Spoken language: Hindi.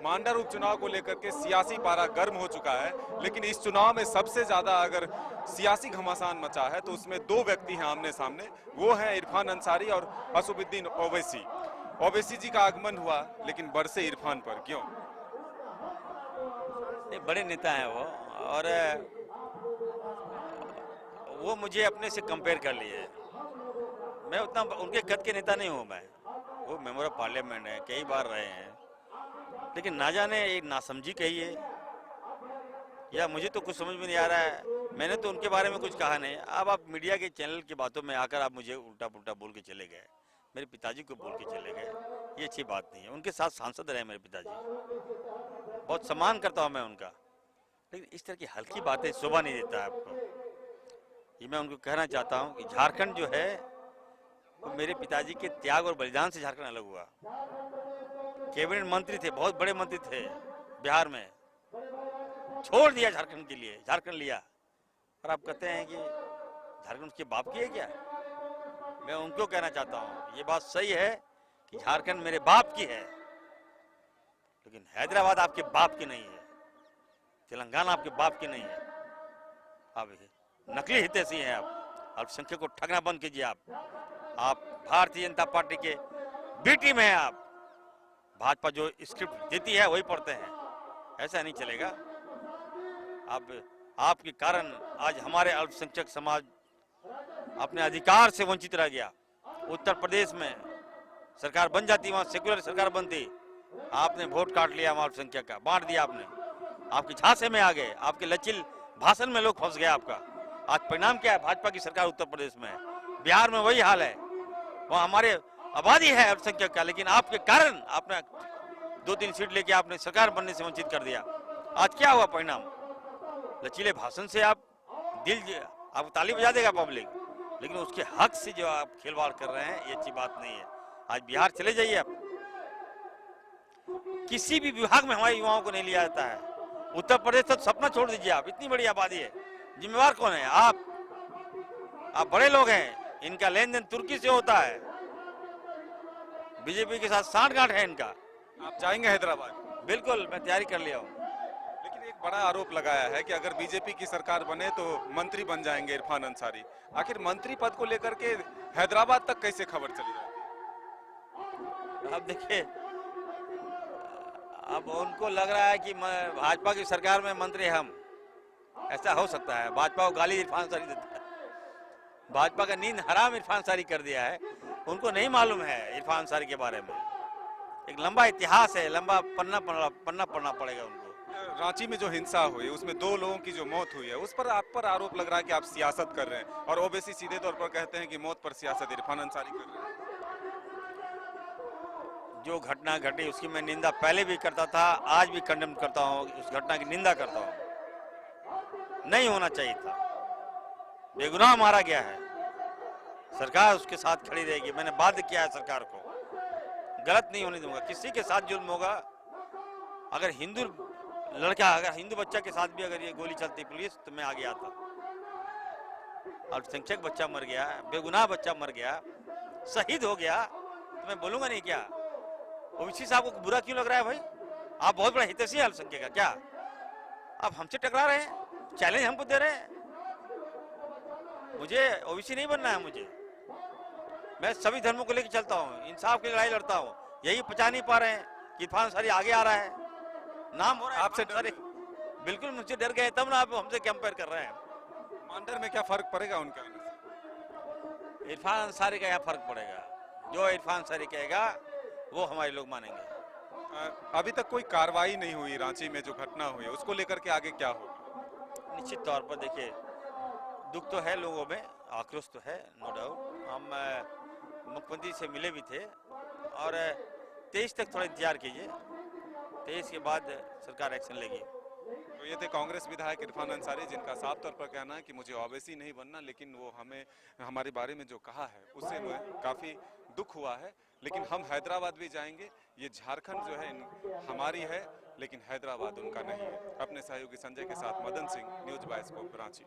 मांडर उपचुनाव को लेकर के सियासी पारा गर्म हो चुका है, लेकिन इस चुनाव में सबसे ज्यादा अगर सियासी घमासान मचा है तो उसमें दो व्यक्ति हैं आमने सामने। वो हैं इरफान अंसारी और असुद्दीन ओवैसी। ओवैसी जी का आगमन हुआ, लेकिन बरसे इरफान पर क्यों? एक बड़े नेता हैं वो, और वो मुझे अपने से कंपेयर कर लिए है। मैं उतना उनके कद के नेता नहीं हूँ मैं। वो मेंबर ऑफ पार्लियामेंट है, कई बार रहे हैं, लेकिन ना जाने एक नासमझी कही है या मुझे तो कुछ समझ में नहीं आ रहा है। मैंने तो उनके बारे में कुछ कहा नहीं। अब आप मीडिया के चैनल की बातों में आकर आप मुझे उल्टा पुल्टा बोल के चले गए, मेरे पिताजी को बोल के चले गए। ये अच्छी बात नहीं है। उनके साथ सांसद रहे मेरे पिताजी, बहुत सम्मान करता हूँ मैं उनका, लेकिन इस तरह की हल्की बातें शोभा नहीं देता है आपको। ये मैं उनको कहना चाहता हूँ कि झारखंड जो है वो मेरे पिताजी के त्याग और बलिदान से झारखंड अलग हुआ। कैबिनेट मंत्री थे, बहुत बड़े मंत्री थे बिहार में, छोड़ दिया झारखंड के लिए, झारखंड लिया। और आप कहते हैं कि झारखंड उसके बाप की है क्या? मैं उनको कहना चाहता हूँ ये बात सही है कि झारखंड मेरे बाप की है, लेकिन हैदराबाद आपके बाप की नहीं है, तेलंगाना आपके बाप की नहीं है। आप नकली हितैषी हैं। आप अल्पसंख्यक को ठगना बंद कीजिए। आप भारतीय जनता पार्टी के बी टीम हैं। आप भाजपा जो स्क्रिप्ट देती है वही पढ़ते हैं, ऐसा नहीं चलेगा। आपके कारण आज हमारे अल्पसंख्यक समाज अपने अधिकार से वंचित रह गया। उत्तर प्रदेश में सरकार बन जाती, वहां सेक्युलर सरकार बनती, आपने वोट काट लिया, हमारे अल्पसंख्यक का बांट दिया आपने। आपके झांसे में आ गए, आपके लचिल भाषण में लोग फंस गए आपका। आज परिणाम क्या है? भाजपा की सरकार उत्तर प्रदेश में है, बिहार में वही हाल है। वहाँ हमारे आबादी है अल्पसंख्यक का, लेकिन आपके कारण आपने 2-3 सीट लेके आपने सरकार बनने से वंचित कर दिया। आज क्या हुआ परिणाम? लचीले भाषण से आप आपको ताली बजा देगा पब्लिक, लेकिन उसके हक से जो आप खिलवाड़ कर रहे हैं ये अच्छी बात नहीं है। आज बिहार चले जाइए आप, किसी भी विभाग में हमारे युवाओं को नहीं लिया जाता है। उत्तर प्रदेश तो सपना छोड़ दीजिए आप, इतनी बड़ी आबादी है, जिम्मेवार कौन है? आप बड़े लोग हैं। इनका लेन देन तुर्की से होता है, बीजेपी के साथ सांठगांठ है इनका। आप जाएंगे हैदराबाद? बिल्कुल, मैं तैयारी कर लिया हूँ। लेकिन एक बड़ा आरोप लगाया है कि अगर बीजेपी की सरकार बने तो मंत्री बन जाएंगे इरफान अंसारी। आखिर मंत्री पद को लेकर के हैदराबाद तक कैसे खबर चली जाती है? अब देखिए, अब उनको लग रहा है कि भाजपा की सरकार में मंत्री हम, ऐसा हो सकता है। भाजपा को गाली इरफान अंसारी देता है, भाजपा का नींद हराम इरफान अंसारी कर दिया है। उनको नहीं मालूम है इरफान अंसारी के बारे में। एक लंबा इतिहास है, लंबा पन्ना पढ़ना पड़ेगा उनको। रांची में जो हिंसा हुई उसमें 2 लोगों की जो मौत हुई है, उस पर आप पर आरोप लग रहा है कि आप सियासत कर रहे हैं, और ओवैसी सीधे तौर पर कहते हैं कि मौत पर सियासत इरफान अंसारी कर रहे हैं। जो घटना घटी उसकी मैं निंदा पहले भी करता था, आज भी कंडेम करता हूँ, उस घटना की निंदा करता हूँ। नहीं होना चाहिए था, बेगुनाह मारा गया है, सरकार उसके साथ खड़ी रहेगी। मैंने बाध्य किया है सरकार को, गलत नहीं होने दूंगा। किसी के साथ जुल्म होगा, अगर हिंदू लड़का, अगर हिंदू बच्चा के साथ भी अगर ये गोली चलती पुलिस, तो मैं आगे आता। अल्पसंख्यक बच्चा मर गया, बेगुनाह बच्चा मर गया, शहीद हो गया, तो मैं बोलूंगा नहीं क्या? ओवैसी साहब को बुरा क्यों लग रहा है भाई? आप बहुत बड़ा हितैषी है अल्पसंख्यक का, क्या आप हमसे टकरा रहे हैं? चैलेंज हमको दे रहे हैं? मुझे ओवैसी नहीं बनना है। मैं सभी धर्मों को लेकर चलता हूँ, इंसाफ की लड़ाई लड़ता हूँ। यही पचा नहीं पा रहे हैं कि इरफान अंसारी आगे आ रहा है, नाम हो रहा है आपसे अंसारी। बिल्कुल मुझसे डर गए, तब ना आप हमसे कंपेयर कर रहे हैं। मांडर में क्या फर्क पड़ेगा उनके आने से? इरफान अंसारी का यहाँ फर्क पड़ेगा। जो इरफान अंसारी कहेगा वो हमारे लोग मानेंगे। अभी तक कोई कार्रवाई नहीं हुई रांची में जो घटना हुई, उसको लेकर के आगे क्या होगा? निश्चित तौर पर देखिए, दुख तो है लोगों में, आक्रोश तो है, नो डाउट। हम मुख्यमंत्री से मिले भी थे, और 23 तक थोड़ा इंतजार कीजिए, 23 के बाद सरकार एक्शन लेगी। तो ये थे कांग्रेस विधायक इरफान अंसारी, जिनका साफ तौर पर कहना है कि मुझे ओवैसी नहीं बनना, लेकिन वो हमें हमारे बारे में जो कहा है उससे मुझे काफ़ी दुख हुआ है। लेकिन हम हैदराबाद भी जाएंगे। ये झारखंड जो है हमारी है, लेकिन हैदराबाद उनका नहीं है। अपने सहयोगी संजय के साथ मदन सिंह, न्यूज़ बाइस्कोप, रांची।